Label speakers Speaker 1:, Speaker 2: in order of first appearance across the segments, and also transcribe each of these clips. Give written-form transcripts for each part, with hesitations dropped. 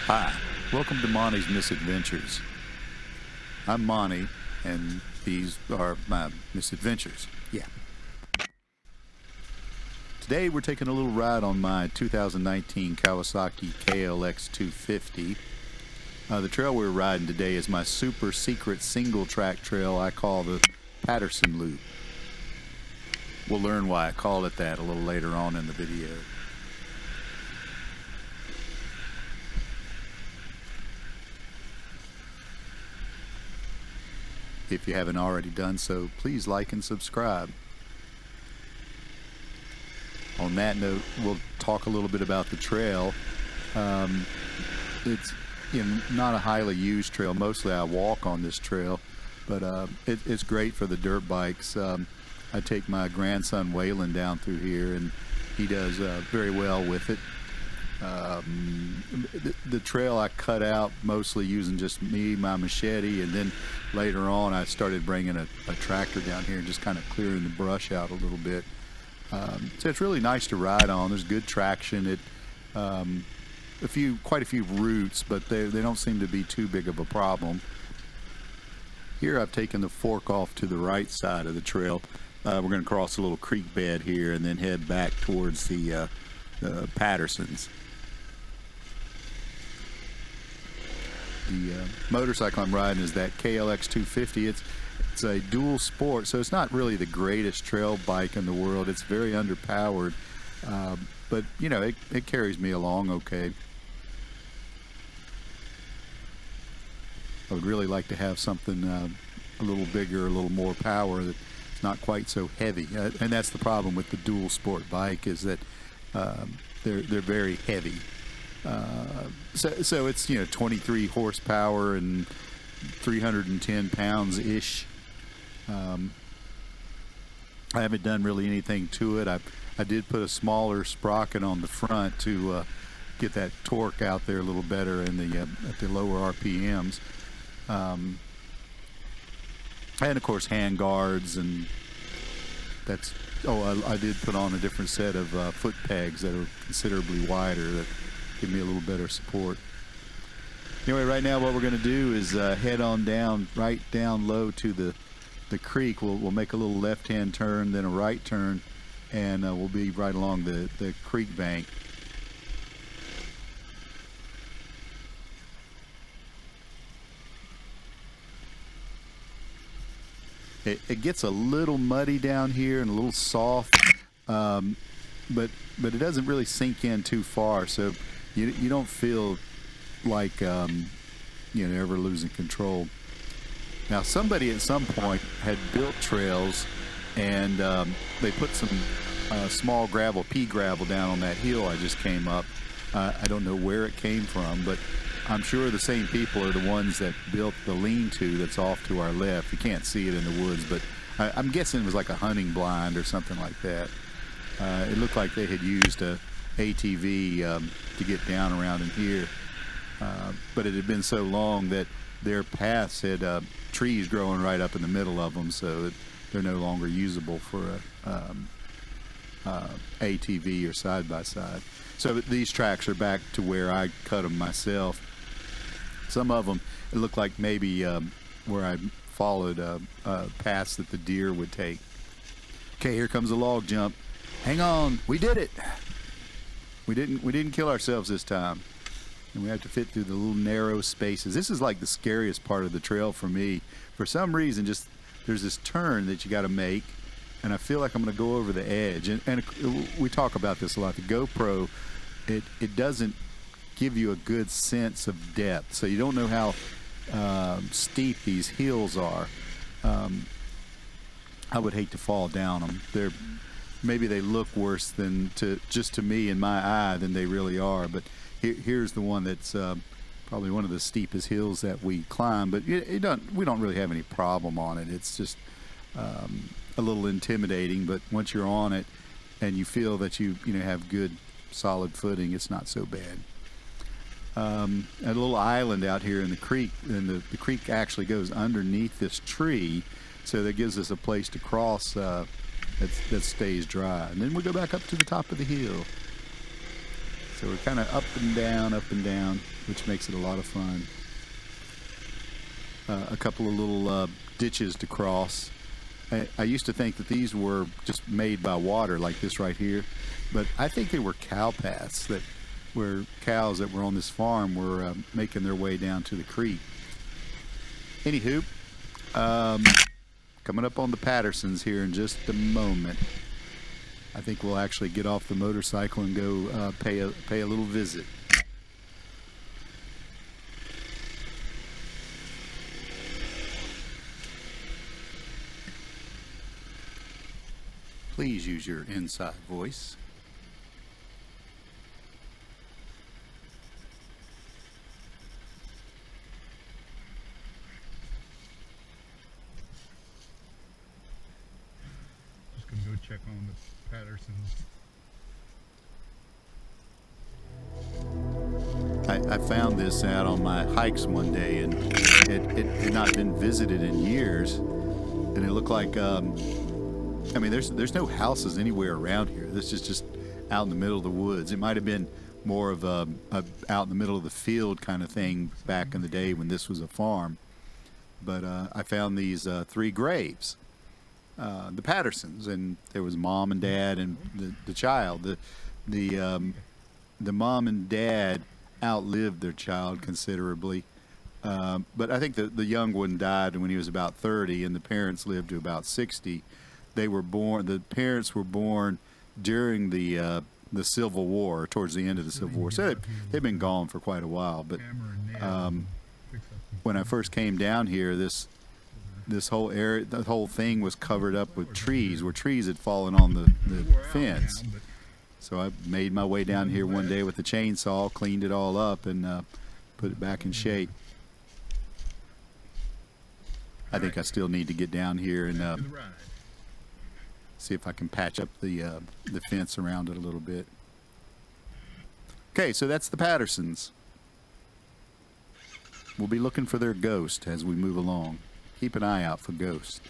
Speaker 1: Hi, welcome to Monty's Misadventures. I'm Monty, and these are my misadventures. Yeah. Today we're taking a little ride on my 2019 Kawasaki KLX 250. The trail we're riding today is my super secret single track trail I call the Patterson Loop. We'll learn why I call it that a little later on in the video. If you haven't already done so, please like and subscribe. On that note, we'll talk a little bit about the trail. It's not a highly used trail. Mostly I walk on this trail, but it's great for the dirt bikes. I take my grandson Waylon down through here, and he does very well with it. The trail I cut out mostly using just me, my machete, and then later on I started bringing a tractor down here and just kind of clearing the brush out a little bit. So it's really nice to ride on. There's good traction. Quite a few roots, but they don't seem to be too big of a problem. Here I've taken the fork off to the right side of the trail. We're going to cross a little creek bed here and then head back towards the Pattersons. The motorcycle I'm riding is that KLX 250. It's a dual sport, so it's not really the greatest trail bike in the world. It's very underpowered, but it carries me along okay. I would really like to have something a little bigger, a little more power, that's not quite so heavy. And that's the problem with the dual sport bike, is that they're very heavy. So it's 23 horsepower and 310 pounds ish. I haven't done really anything to it. I did put a smaller sprocket on the front to get that torque out there a little better in at the lower RPMs. And of course hand guards, and I did put on a different set of foot pegs that are considerably wider that give me a little better support. Anyway, right now what we're going to do is head on down, right down low to the creek. We'll make a little left-hand turn, then a right turn, and we'll be right along the creek bank. It gets a little muddy down here and a little soft, but it doesn't really sink in too far, so you don't feel like ever losing control. Now, somebody at some point had built trails, and they put some small gravel, pea gravel, down on that hill I just came up. I don't know where it came from, but I'm sure the same people are the ones that built the lean-to that's off to our left. You can't see it in the woods, but I'm guessing it was like a hunting blind or something like that. It looked like they had used a ATV to get down around in here, but it had been so long that their paths had trees growing right up in the middle of them, so they're no longer usable for a ATV or side-by-side. So these tracks are back to where I cut them myself. Some of them, it looked like maybe where I followed paths that the deer would take. Okay, here comes a log jump. Hang on, we did it. We didn't kill ourselves this time. And we have to fit through the little narrow spaces. This is like the scariest part of the trail for me. For some reason, just there's this turn that you got to make, and I feel like I'm going to go over the edge. And we talk about this a lot. The GoPro, it doesn't give you a good sense of depth, so you don't know how steep these hills are. I would hate to fall down them. Maybe they look worse to me in my eye than they really are, but here's the one that's probably one of the steepest hills that we climb, but we don't really have any problem on it. It's just a little intimidating, but once you're on it and you feel that you have good solid footing, it's not so bad. A little island out here in the creek, and the creek actually goes underneath this tree, so that gives us a place to cross that stays dry. And then we go back up to the top of the hill. So we're kind of up and down, which makes it a lot of fun. A couple of little ditches to cross. I used to think that these were just made by water, like this right here, but I think they were cow paths, that where cows that were on this farm were making their way down to the creek. Anywho, coming up on the Pattersons here in just a moment. I think we'll actually get off the motorcycle and go pay a little visit. Please use your inside voice.
Speaker 2: Just gonna go check on the Pattersons.
Speaker 1: I found this out on my hikes one day, and it had not been visited in years, and it looked like I mean, there's no houses anywhere around here. This is just out in the middle of the woods. It might have been more of a out in the middle of the field kind of thing back in the day when this was a farm. But I found these 3 graves, the Pattersons, and there was mom and dad and the child. The mom and dad outlived their child considerably. But I think the young one died when he was about 30, and the parents lived to about 60. The parents were born during the Civil War, towards the end of the Civil War. So they've been gone for quite a while. But when I first came down here, this whole area, the whole thing was covered up with trees, where trees had fallen on the fence. So I made my way down here one day with the chainsaw, cleaned it all up, and put it back in shape. I think I still need to get down here and see if I can patch up the fence around it a little bit. Okay, so that's the Pattersons. We'll be looking for their ghost as we move along. Keep an eye out for ghosts.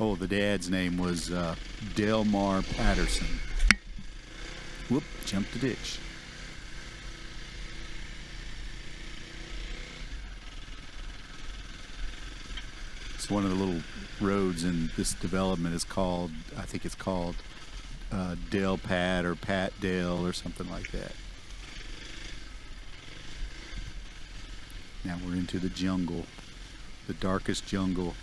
Speaker 1: Oh, the dad's name was Delmar Patterson. Whoop, jumped the ditch. One of the little roads in this development is called, I think it's called Dale Pat or Pat Dale or something like that. Now we're into the jungle, the darkest jungle.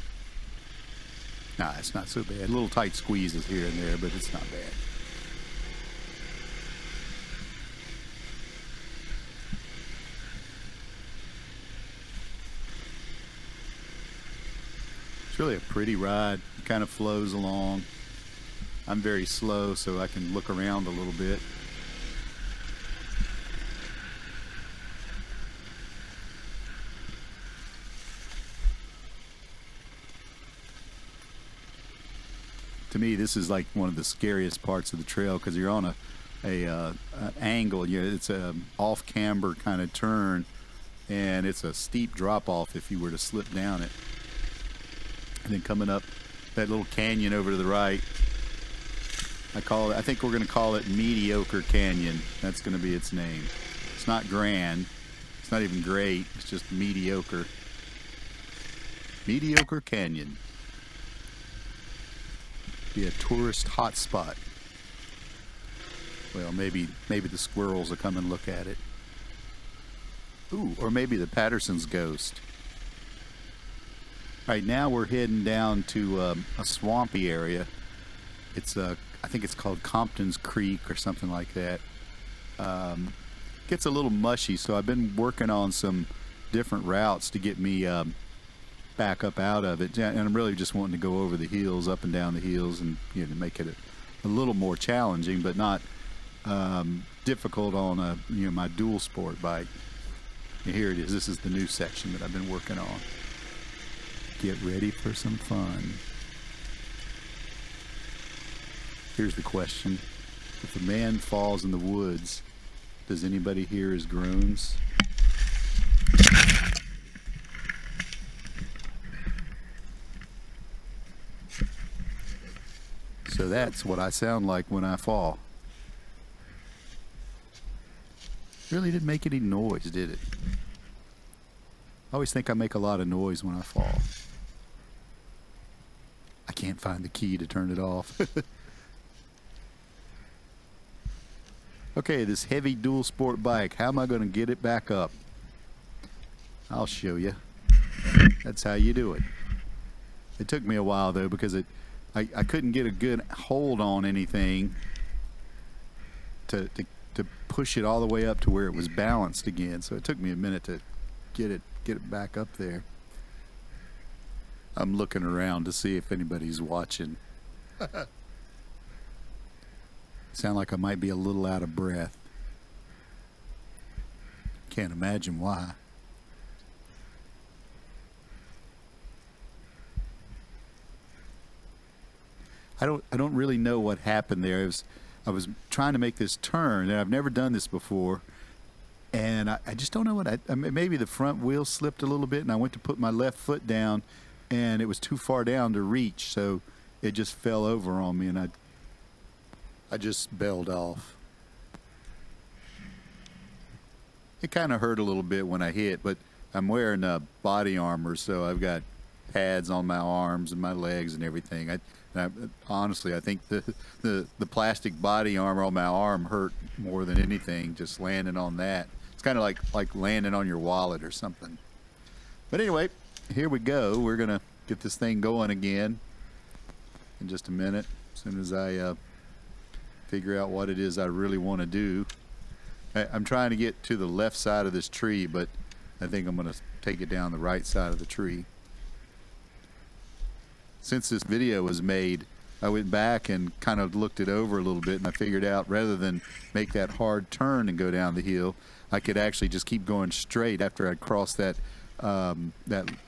Speaker 1: Nah, it's not so bad. Little tight squeezes here and there, but it's not bad. It's really a pretty ride. It kind of flows along. I'm very slow, so I can look around a little bit. To me, this is like one of the scariest parts of the trail, because you're on an angle. It's a off-camber kind of turn, and it's a steep drop-off if you were to slip down it. And then coming up that little canyon over to the right, I think we're going to call it Mediocre Canyon. That's going to be its name. It's not grand. It's not even great. It's just mediocre. Mediocre Canyon. Be a tourist hotspot. Well, maybe the squirrels will come and look at it. Ooh, or maybe the Pattersons' ghost. Right now we're heading down to a swampy area. It's I think it's called Comptons Creek or something like that. Gets a little mushy, so I've been working on some different routes to get me back up out of it. And I'm really just wanting to go over the hills, up and down the hills, and make it a little more challenging, but not difficult on my dual sport bike. And here it is. This is the new section that I've been working on. Get ready for some fun. Here's the question. If a man falls in the woods, does anybody hear his groans? So that's what I sound like when I fall. Really didn't make any noise, did it? I always think I make a lot of noise when I fall. I can't find the key to turn it off. Okay, this heavy dual sport bike, how am I going to get it back up? I'll show you. That's how you do it. It took me a while though, because I couldn't get a good hold on anything to push it all the way up to where it was balanced again. So it took me a minute to get it back up there. I'm looking around to see if anybody's watching. Sound like I might be a little out of breath. Can't imagine why. I don't really know what happened there. I was trying to make this turn, and I've never done this before, and I just don't know what maybe the front wheel slipped a little bit, and I went to put my left foot down, and it was too far down to reach, so it just fell over on me, and I just bailed off. It kind of hurt a little bit when I hit, but I'm wearing body armor, so I've got pads on my arms and my legs and everything. Honestly, I think the plastic body armor on my arm hurt more than anything, just landing on that. It's kind of like landing on your wallet or something. But anyway, here we go. We're going to get this thing going again in just a minute, as soon as I figure out what it is I really want to do. I'm trying to get to the left side of this tree, but I think I'm going to take it down the right side of the tree. Since this video was made, I went back and kind of looked it over a little bit, and I figured out rather than make that hard turn and go down the hill, I could actually just keep going straight after I'd crossed that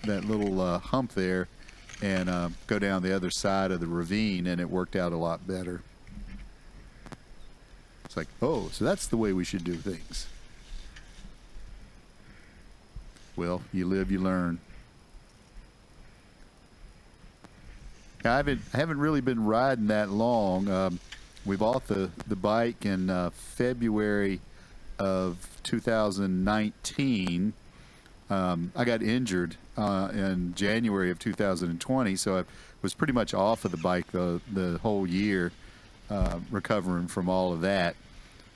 Speaker 1: little hump there, and go down the other side of the ravine, and it worked out a lot better. It's like, oh, so that's the way we should do things. Well, you live, you learn. I haven't really been riding that long. We bought the bike in February of 2019. I got injured in January of 2020, so I was pretty much off of the bike the whole year, recovering from all of that.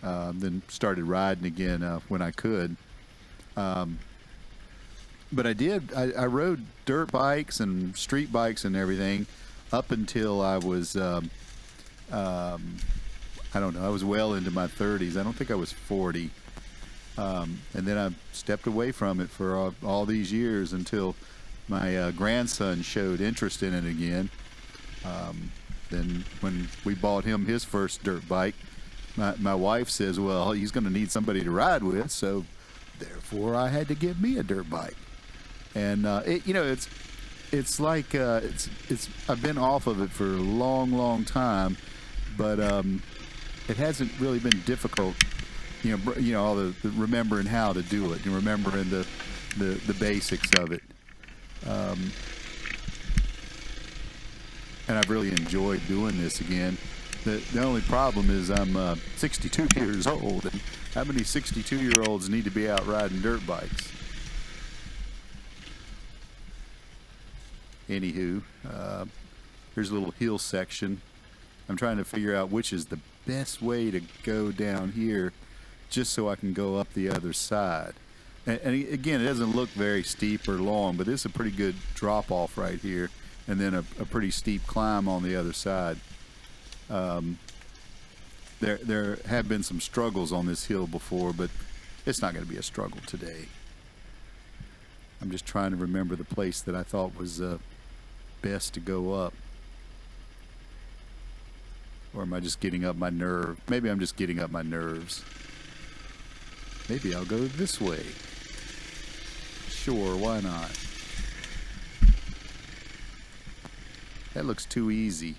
Speaker 1: Then started riding again when I could. But I rode dirt bikes and street bikes and everything up until I was, I don't know, I was well into my 30s. I don't think I was 40. And then I stepped away from it for all these years until my grandson showed interest in it again. Then when we bought him his first dirt bike, my wife says, well, he's going to need somebody to ride with, so therefore I had to get me a dirt bike. And it's like I've been off of it for a long time, but it hasn't really been difficult. All the remembering how to do it and remembering the basics of it. And I've really enjoyed doing this again. The only problem is I'm 62 years old, and how many 62-year-olds need to be out riding dirt bikes? Anywho, here's a little hill section. I'm trying to figure out which is the best way to go down here just so I can go up the other side. And again, it doesn't look very steep or long, but this is a pretty good drop off right here, and then a pretty steep climb on the other side. There have been some struggles on this hill before, but it's not going to be a struggle today. I'm just trying to remember the place that I thought was best to go up. Or am I just getting up my nerve? Maybe I'm just getting up my nerves. Maybe I'll go this way. Sure, why not? That looks too easy.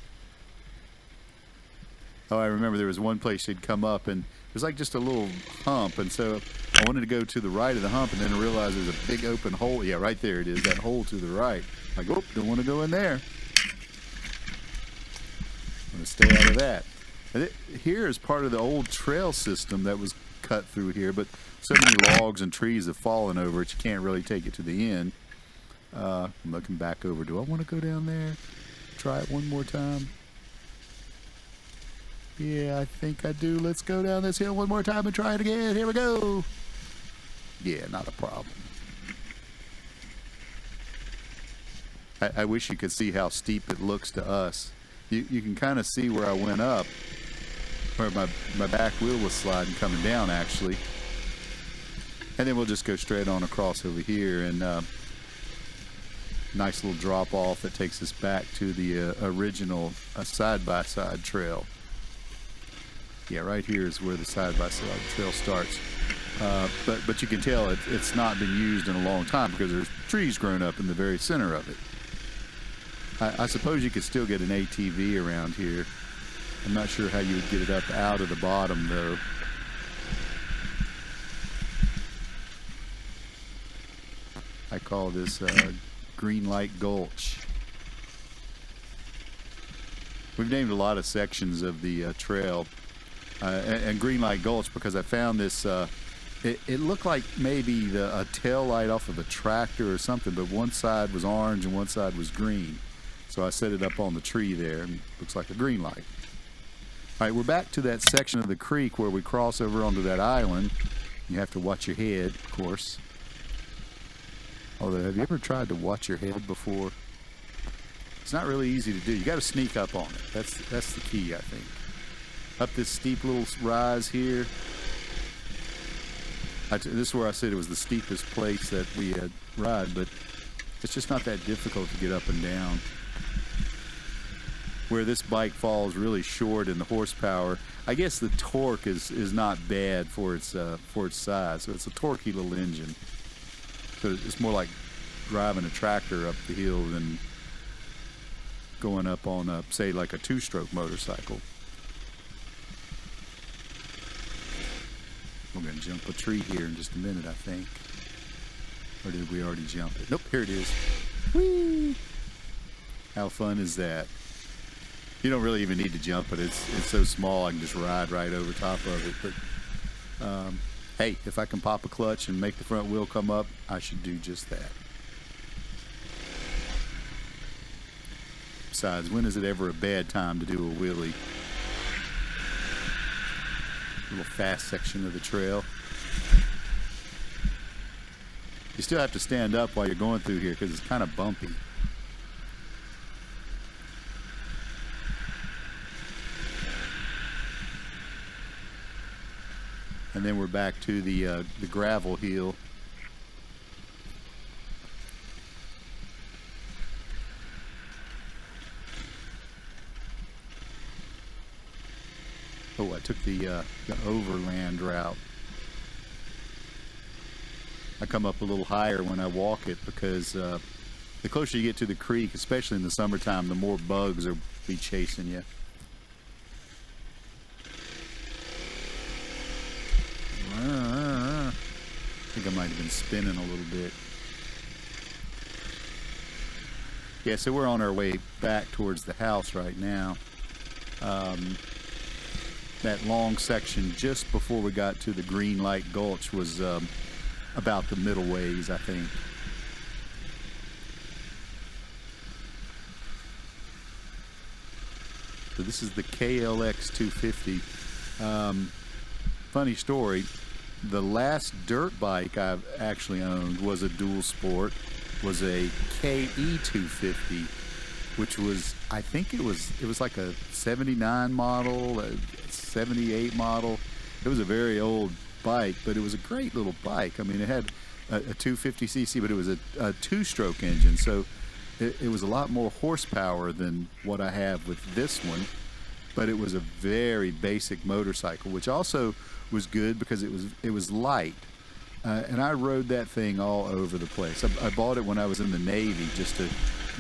Speaker 1: Oh, I remember there was one place you'd come up and it was like just a little hump, and so I wanted to go to the right of the hump, and then I realized there's a big open hole. Yeah, right there it is, that hole to the right. Like, oh, don't want to go in there. gonna stay out of that. And here is part of the old trail system that was cut through here, but so many logs and trees have fallen over it, you can't really take it to the end. I'm looking back over. Do I want to go down there? Try it one more time. Yeah, I think I do. Let's go down this hill one more time and try it again. Here we go. Yeah, not a problem. I wish you could see how steep it looks to us. You can kind of see where I went up, where my back wheel was sliding coming down, actually. And then we'll just go straight on across over here, and nice little drop off that takes us back to the original side-by-side trail. Yeah, right here is where the side-by-side trail starts. But you can tell it's not been used in a long time because there's trees grown up in the very center of it. I suppose you could still get an ATV around here. I'm not sure how you would get it up out of the bottom, though. I call this Green Light Gulch. We've named a lot of sections of the trail and Green Light Gulch because I found this. It looked like maybe a tail light off of a tractor or something, but one side was orange and one side was green. So I set it up on the tree there, and it looks like a green light. All right, we're back to that section of the creek where we cross over onto that island. You have to watch your head, of course. Although, have you ever tried to watch your head before? It's not really easy to do. You got to sneak up on it. That's the key, I think. Up this steep little rise here. This is where I said it was the steepest place that we had ride, but it's just not that difficult to get up and down. Where this bike falls really short in the horsepower, I guess the torque is not bad for its size. So it's a torquey little engine. So it's more like driving a tractor up the hill than going up on say like a two-stroke motorcycle. We're going to jump a tree here in just a minute, I think. Or did we already jump it? Nope, here it is. Whee! How fun is that? You don't really even need to jump it. It's so small I can just ride right over top of it. But hey, if I can pop a clutch and make the front wheel come up, I should do just that. Besides, when is it ever a bad time to do a wheelie? A little fast section of the trail. You still have to stand up while you're going through here because it's kind of bumpy. And then we're back to the gravel hill. Oh, I took the overland route. I come up a little higher when I walk it because the closer you get to the creek, especially in the summertime, the more bugs will be chasing you. I think I might have been spinning a little bit. Yeah, so we're on our way back towards the house right now. That long section just before we got to the Green Light Gulch was about the middle ways, I think. So this is the KLX 250. Funny story. The last dirt bike I've actually owned was a Duel Sport, was a KE 250, which was, I think it was like a 79 model, a 78 model. It was a very old bike, but it was a great little bike. I mean, it had a 250cc, but it was a two-stroke engine, so it was a lot more horsepower than what I have with this one, but it was a very basic motorcycle, which also was good because it was light, and I rode that thing all over the place. I bought it when I was in the Navy just to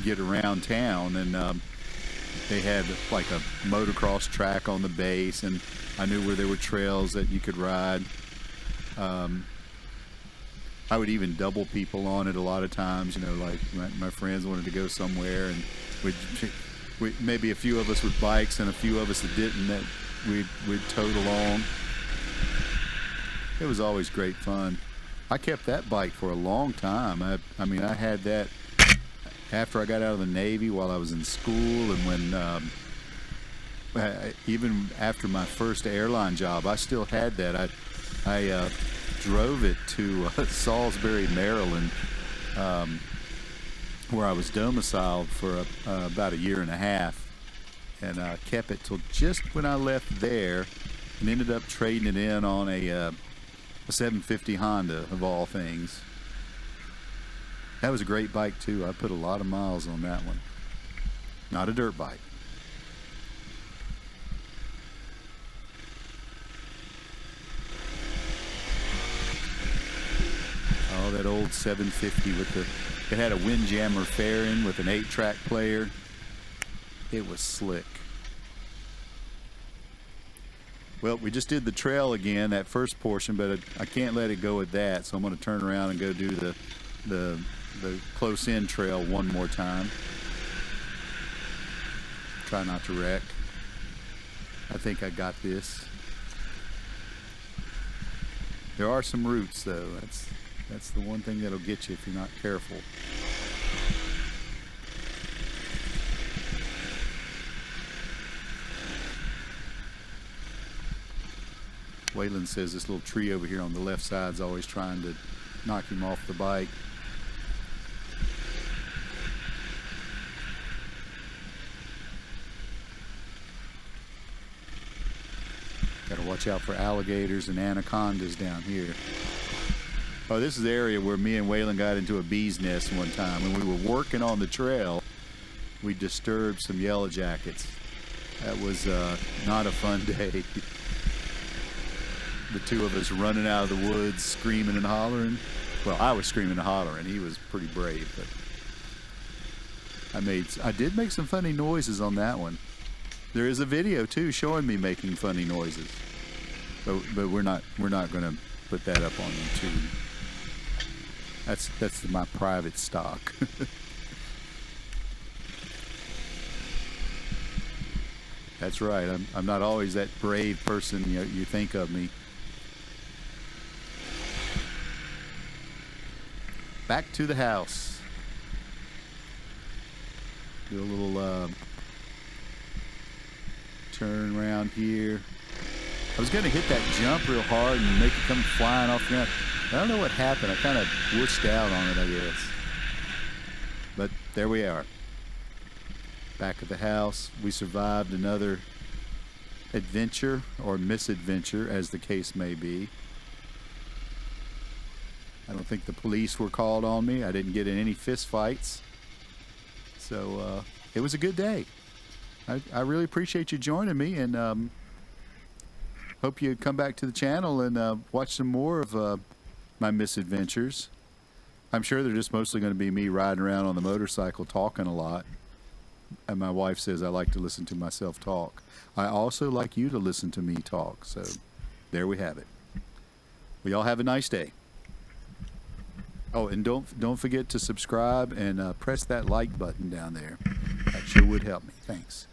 Speaker 1: get around town, and they had like a motocross track on the base, and I knew where there were trails that you could ride. I would even double people on it a lot of times, you know, like my friends wanted to go somewhere and we'd maybe a few of us with bikes and a few of us that didn't, that we'd towed along. It was always great fun. I kept that bike for a long time. I mean, I had that after I got out of the Navy, while I was in school, and when even after my first airline job, I still had that. I drove it to Salisbury, Maryland, where I was domiciled for about a year and a half, and kept it till just when I left there, and ended up trading it in on a 750 Honda, of all things. That was a great bike too. I put a lot of miles on that one. Not a dirt bike. Oh, that old 750 with it had a Windjammer fairing with an 8-track player. It was slick. Well, we just did the trail again, that first portion, but I can't let it go at that, so I'm going to turn around and go do the close-in trail one more time. Try not to wreck. I think I got this. There are some roots, though. That's the one thing that'll get you if you're not careful. Waylon says this little tree over here on the left side is always trying to knock him off the bike. Gotta watch out for alligators and anacondas down here. Oh, this is the area where me and Waylon got into a bee's nest one time. When we were working on the trail, we disturbed some yellow jackets. That was not a fun day. The two of us running out of the woods, screaming and hollering. Well, I was screaming and hollering. He was pretty brave, but I did make some funny noises on that one. There is a video too showing me making funny noises, but we're not going to put that up on YouTube. That's my private stock. That's right. I'm not always that brave person you think of me. Back to the house. Do a little turn around here. I was going to hit that jump real hard and make it come flying off the ground. I don't know what happened. I kind of whooshed out on it, I guess. But there we are. Back at the house. We survived another adventure, or misadventure, as the case may be. I don't think the police were called on me. I didn't get in any fist fights. So it was a good day. I really appreciate you joining me, and hope you come back to the channel and watch some more of my misadventures. I'm sure they're just mostly going to be me riding around on the motorcycle talking a lot. And my wife says I like to listen to myself talk. I also like you to listen to me talk. So there we have it. Well, y'all have a nice day. Oh, and don't forget to subscribe and press that like button down there. That sure would help me. Thanks.